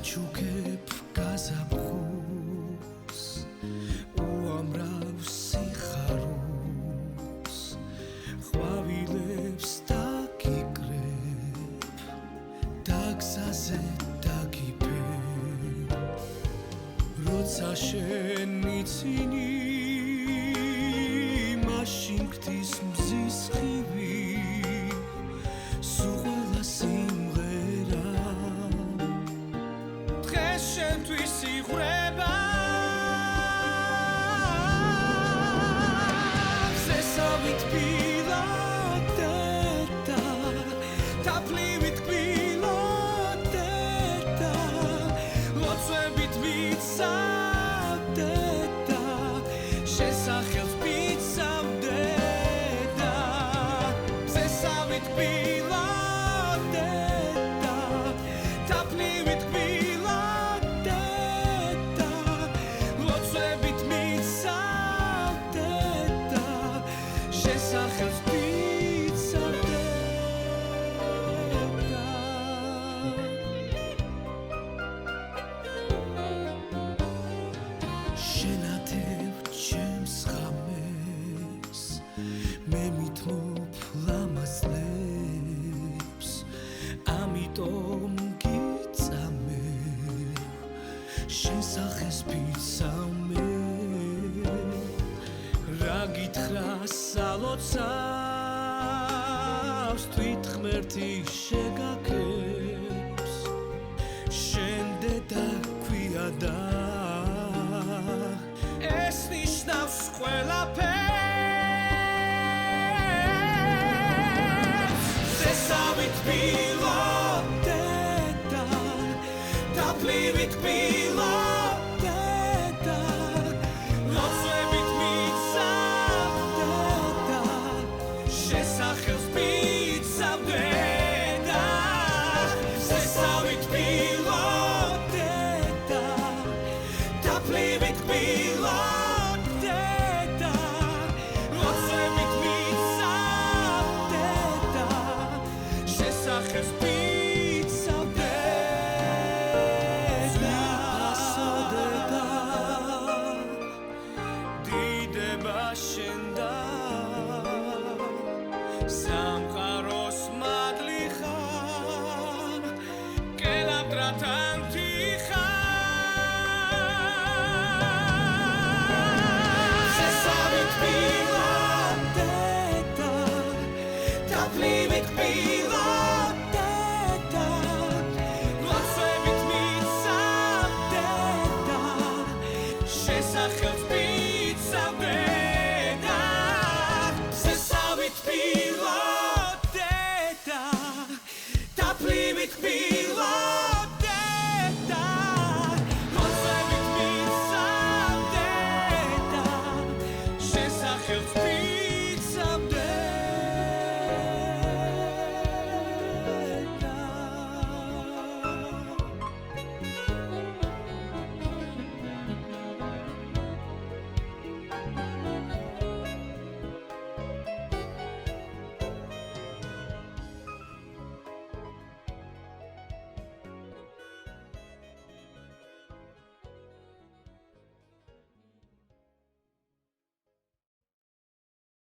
გაჩუქებ გაზაფხულს უამრავ სიხარულს ყვავილებს დაგიკრებ და გზაზე დაგიფებ როცა შენ იცინი მაშინ გდის მზის ხივი სულ სიმღერა დღეს შენთვის იღვრება ზესავით პილოტეტა თაფლივით პილოტეტა ლოცვებით მიცავდეტა შესახელს მიცავდეტა ზესავით პილოტეტა თაფლივით პილოტეტა ლოცვებით მიცავდეტა შესახელს მიცავდეტა შენათებ ჩემს ღამეს მე მithმობ ლამაზნებს ამიტომ გიწამე შენ სახეს ფიცამე რა გითხრა სალოცავს თვით ღმერთი შეგაქებს შენ დედა ქვია და ეს ნიშნავს ყველაფერს ზესავით პილოტეტა თაფლივით პილოტეტა ლოცვებით მიცავდეტა შესახელს მიცავდეტა ზესავით პილოტეტა თაფლივით პილოტეტა ლოცვებით მიცავდეტა შესახელს მიცავდეტა ასოდეტა დიდება შენ და სამყაროს მადლი ხარ კელაპტრათან ზესავით პილოტეტა თაფლივით პილოტეტა ლოცვებით მიცავდეტა შესახელს მიცავდეტა ზესავით პილოტეტა თაფლივით პილოტეტა ლოცვებით მიცავდეტა შესახელს